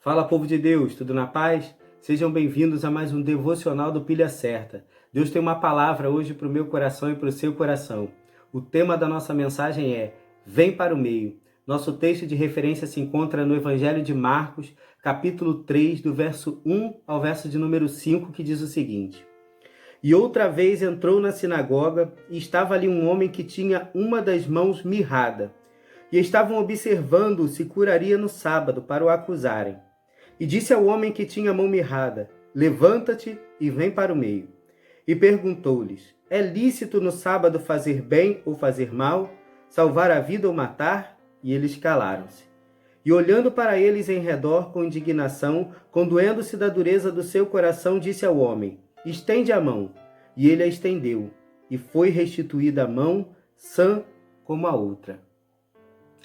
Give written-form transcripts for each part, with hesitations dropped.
Fala, povo de Deus, tudo na paz? Sejam bem-vindos a mais um devocional do Pilha Certa. Deus tem uma palavra hoje para o meu coração e para o seu coração. O tema da nossa mensagem é Vem para o meio. Nosso texto de referência se encontra no Evangelho de Marcos, capítulo 3, do verso 1 ao verso de número 5, que diz o seguinte: E outra vez entrou na sinagoga e estava ali um homem que tinha uma das mãos mirrada. E estavam observando se curaria no sábado para o acusarem. E disse ao homem que tinha a mão mirrada: Levanta-te e vem para o meio. E perguntou-lhes: É lícito no sábado fazer bem ou fazer mal, salvar a vida ou matar? E eles calaram-se. E olhando para eles em redor com indignação, condoendo-se da dureza do seu coração, disse ao homem: Estende a mão. E ele a estendeu, e foi restituída a mão, sã como a outra.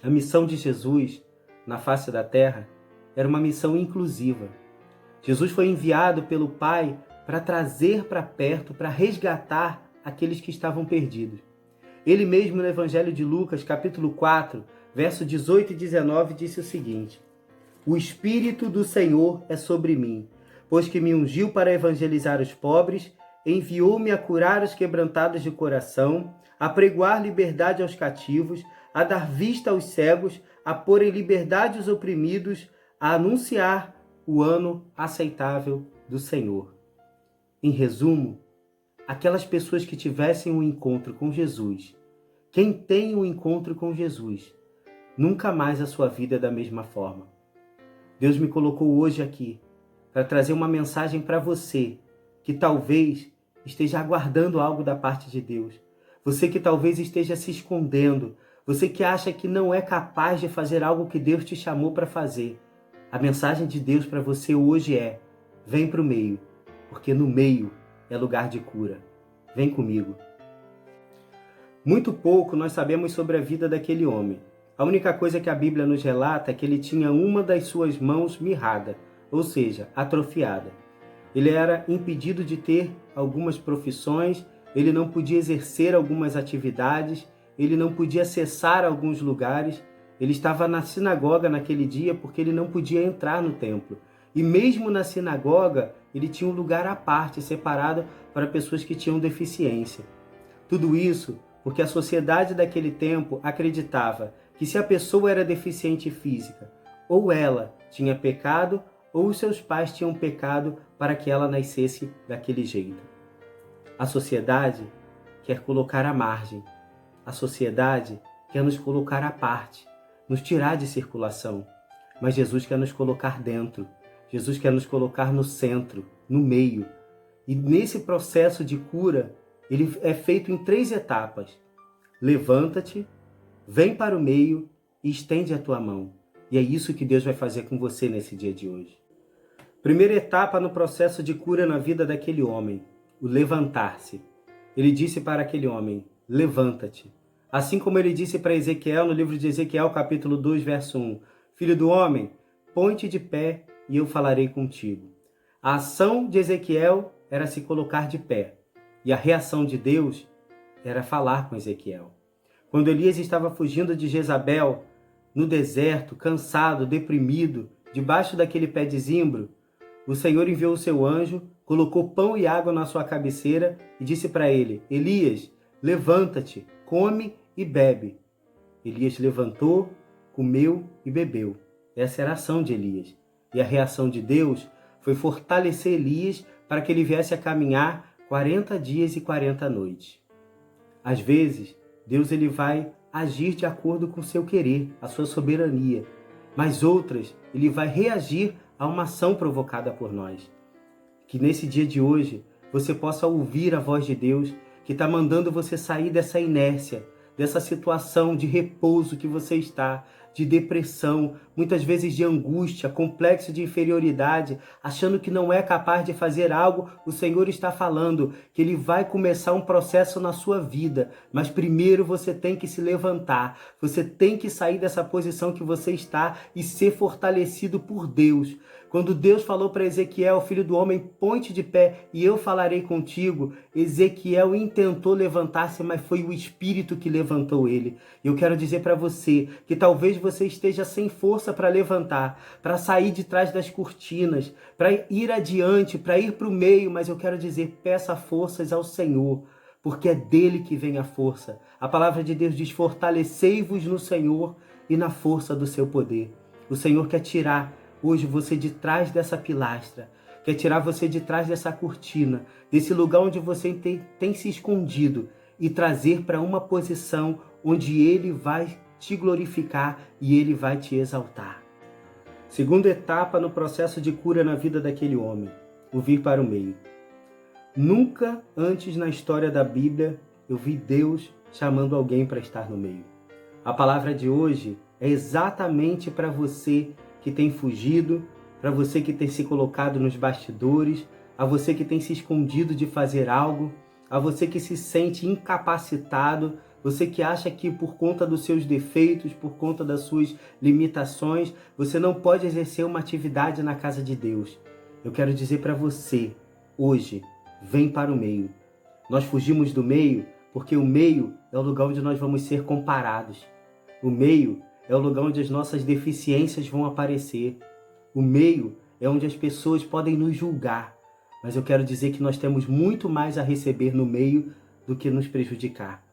A missão de Jesus na face da terra era uma missão inclusiva. Jesus foi enviado pelo Pai para trazer para perto, para resgatar aqueles que estavam perdidos. Ele mesmo no Evangelho de Lucas, capítulo 4, verso 18 e 19, disse o seguinte: O Espírito do Senhor é sobre mim, pois que me ungiu para evangelizar os pobres, enviou-me a curar os quebrantados de coração, a pregoar liberdade aos cativos, a dar vista aos cegos, a pôr em liberdade os oprimidos, a anunciar o ano aceitável do Senhor. Em resumo, aquelas pessoas que tivessem um encontro com Jesus, quem tem um encontro com Jesus, nunca mais a sua vida é da mesma forma. Deus me colocou hoje aqui para trazer uma mensagem para você que talvez esteja aguardando algo da parte de Deus. Você que talvez esteja se escondendo, você que acha que não é capaz de fazer algo que Deus te chamou para fazer. A mensagem de Deus para você hoje é: vem para o meio, porque no meio é lugar de cura. Vem comigo. Muito pouco nós sabemos sobre a vida daquele homem. A única coisa que a Bíblia nos relata é que ele tinha uma das suas mãos mirrada, ou seja, atrofiada. Ele era impedido de ter algumas profissões, ele não podia exercer algumas atividades, ele não podia acessar alguns lugares. Ele estava na sinagoga naquele dia porque ele não podia entrar no templo. E mesmo na sinagoga, ele tinha um lugar à parte, separado para pessoas que tinham deficiência. Tudo isso porque a sociedade daquele tempo acreditava que se a pessoa era deficiente física, ou ela tinha pecado, ou os seus pais tinham pecado para que ela nascesse daquele jeito. A sociedade quer colocar à margem. A sociedade quer nos colocar à parte, nos tirar de circulação. Mas Jesus quer nos colocar dentro. Jesus quer nos colocar no centro, no meio. E nesse processo de cura, ele é feito em 3 etapas. Levanta-te, vem para o meio e estende a tua mão. E é isso que Deus vai fazer com você nesse dia de hoje. Primeira etapa no processo de cura na vida daquele homem, o levantar-se. Ele disse para aquele homem: levanta-te. Assim como ele disse para Ezequiel no livro de Ezequiel, capítulo 2, verso 1, Filho do homem, põe-te de pé e eu falarei contigo. A ação de Ezequiel era se colocar de pé, e a reação de Deus era falar com Ezequiel. Quando Elias estava fugindo de Jezabel, no deserto, cansado, deprimido, debaixo daquele pé de zimbro, o Senhor enviou o seu anjo, colocou pão e água na sua cabeceira e disse para ele: Elias, levanta-te, come e bebe. Elias levantou, comeu e bebeu. Essa era a ação de Elias. E a reação de Deus foi fortalecer Elias para que ele viesse a caminhar 40 dias e 40 noites. Às vezes, Deus ele vai agir de acordo com o seu querer, a sua soberania. Mas outras, ele vai reagir a uma ação provocada por nós. Que nesse dia de hoje, você possa ouvir a voz de Deus, que está mandando você sair dessa inércia, dessa situação de repouso que você está, de depressão, muitas vezes de angústia, complexo de inferioridade, achando que não é capaz de fazer algo. O Senhor está falando que Ele vai começar um processo na sua vida, mas primeiro você tem que se levantar, você tem que sair dessa posição que você está e ser fortalecido por Deus. Quando Deus falou para Ezequiel, filho do homem, ponte de pé e eu falarei contigo, Ezequiel intentou levantar-se, mas foi o Espírito que levantou ele. E eu quero dizer para você que talvez você esteja sem força para levantar, para sair de trás das cortinas, para ir adiante, para ir para o meio, mas eu quero dizer, peça forças ao Senhor, porque é dele que vem a força. A palavra de Deus diz, fortalecei-vos no Senhor e na força do seu poder. O Senhor quer tirar hoje você de trás dessa pilastra, quer tirar você de trás dessa cortina, desse lugar onde você tem se escondido e trazer para uma posição onde Ele vai te glorificar e Ele vai te exaltar. Segunda etapa no processo de cura na vida daquele homem, o vir para o meio. Nunca antes na história da Bíblia eu vi Deus chamando alguém para estar no meio. A palavra de hoje é exatamente para você que tem fugido, para você que tem se colocado nos bastidores, a você que tem se escondido de fazer algo, a você que se sente incapacitado, você que acha que por conta dos seus defeitos, por conta das suas limitações, você não pode exercer uma atividade na casa de Deus. Eu quero dizer para você, hoje, vem para o meio. Nós fugimos do meio porque o meio é o lugar onde nós vamos ser comparados. O meio é o lugar onde as nossas deficiências vão aparecer. O meio é onde as pessoas podem nos julgar. Mas eu quero dizer que nós temos muito mais a receber no meio do que nos prejudicar.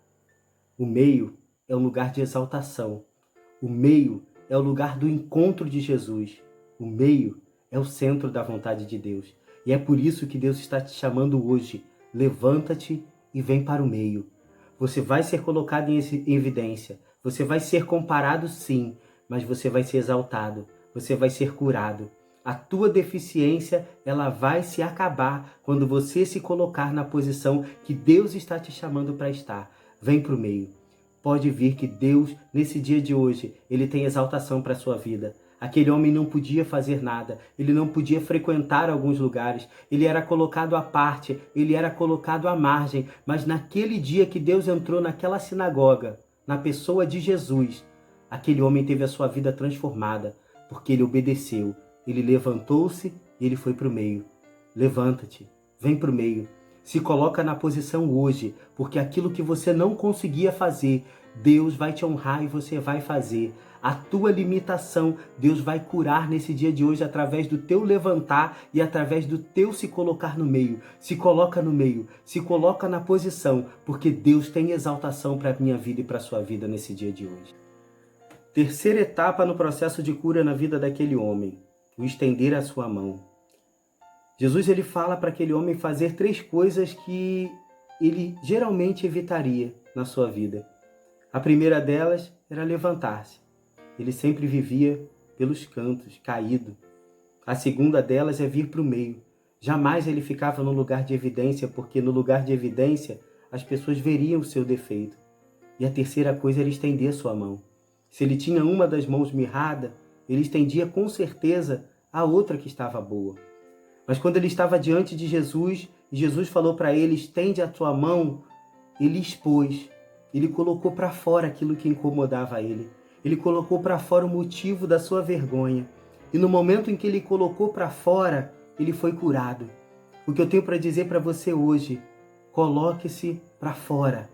O meio é um lugar de exaltação. O meio é o lugar do encontro de Jesus. O meio é o centro da vontade de Deus. E é por isso que Deus está te chamando hoje. Levanta-te e vem para o meio. Você vai ser colocado em evidência. Você vai ser comparado sim, mas você vai ser exaltado. Você vai ser curado. A tua deficiência, ela vai se acabar quando você se colocar na posição que Deus está te chamando para estar. Vem para o meio. Pode vir que Deus, nesse dia de hoje, Ele tem exaltação para a sua vida. Aquele homem não podia fazer nada, ele não podia frequentar alguns lugares, ele era colocado à parte, ele era colocado à margem, mas naquele dia que Deus entrou naquela sinagoga, na pessoa de Jesus, aquele homem teve a sua vida transformada, porque ele obedeceu, ele levantou-se e ele foi para o meio. Levanta-te, vem para o meio, se coloca na posição hoje, porque aquilo que você não conseguia fazer, Deus vai te honrar e você vai fazer. A tua limitação, Deus vai curar nesse dia de hoje através do teu levantar e através do teu se colocar no meio. Se coloca no meio, se coloca na posição, porque Deus tem exaltação para a minha vida e para a sua vida nesse dia de hoje. Terceira etapa no processo de cura na vida daquele homem, o estender a sua mão. Jesus ele fala para aquele homem fazer 3 coisas que ele geralmente evitaria na sua vida. A primeira delas era levantar-se. Ele sempre vivia pelos cantos, caído. A segunda delas é vir para o meio. Jamais ele ficava no lugar de evidência, porque no lugar de evidência as pessoas veriam o seu defeito. E a terceira coisa era estender a sua mão. Se ele tinha uma das mãos mirrada, ele estendia com certeza a outra que estava boa. Mas quando ele estava diante de Jesus, e Jesus falou para ele, estende a tua mão, ele expôs. Ele colocou para fora aquilo que incomodava ele. Ele colocou para fora o motivo da sua vergonha. E no momento em que ele colocou para fora, ele foi curado. O que eu tenho para dizer para você hoje, coloque-se para fora.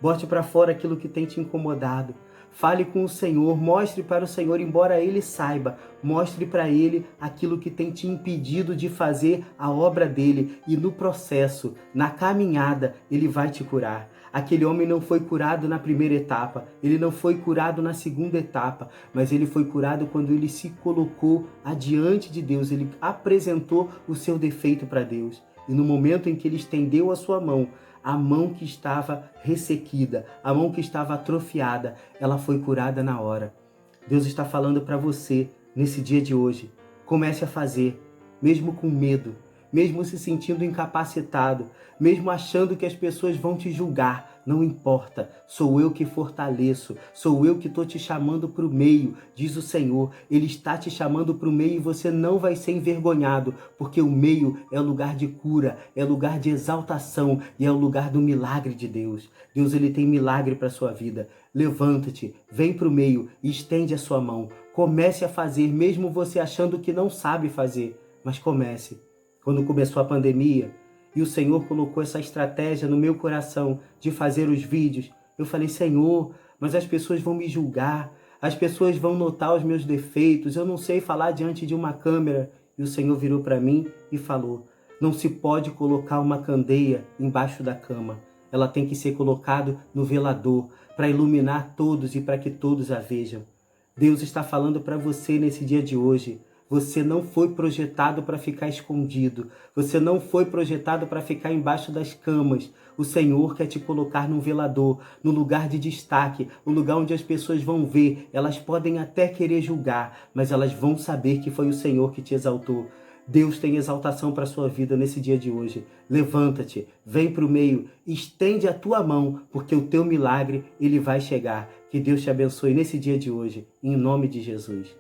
Bote para fora aquilo que tem te incomodado. Fale com o Senhor, mostre para o Senhor, embora Ele saiba, mostre para Ele aquilo que tem te impedido de fazer a obra dEle. E no processo, na caminhada, Ele vai te curar. Aquele homem não foi curado na primeira etapa, ele não foi curado na segunda etapa, mas ele foi curado quando ele se colocou adiante de Deus, ele apresentou o seu defeito para Deus. E no momento em que ele estendeu a sua mão, a mão que estava ressequida, a mão que estava atrofiada, ela foi curada na hora. Deus está falando para você nesse dia de hoje. Comece a fazer, mesmo com medo, mesmo se sentindo incapacitado, mesmo achando que as pessoas vão te julgar. Não importa, sou eu que fortaleço, sou eu que estou te chamando para o meio, diz o Senhor. Ele está te chamando para o meio e você não vai ser envergonhado, porque o meio é o lugar de cura, é o lugar de exaltação e é o lugar do milagre de Deus. Deus ele tem milagre para a sua vida. Levanta-te, vem para o meio e estende a sua mão. Comece a fazer, mesmo você achando que não sabe fazer, mas comece. Quando começou a pandemia e o Senhor colocou essa estratégia no meu coração de fazer os vídeos, eu falei, Senhor, mas as pessoas vão me julgar, as pessoas vão notar os meus defeitos, eu não sei falar diante de uma câmera. E o Senhor virou para mim e falou, não se pode colocar uma candeia embaixo da cama. Ela tem que ser colocada no velador para iluminar todos e para que todos a vejam. Deus está falando para você nesse dia de hoje. Você não foi projetado para ficar escondido. Você não foi projetado para ficar embaixo das camas. O Senhor quer te colocar num velador, no lugar de destaque, no lugar onde as pessoas vão ver. Elas podem até querer julgar, mas elas vão saber que foi o Senhor que te exaltou. Deus tem exaltação para a sua vida nesse dia de hoje. Levanta-te, vem para o meio, estende a tua mão, porque o teu milagre ele vai chegar. Que Deus te abençoe nesse dia de hoje, em nome de Jesus.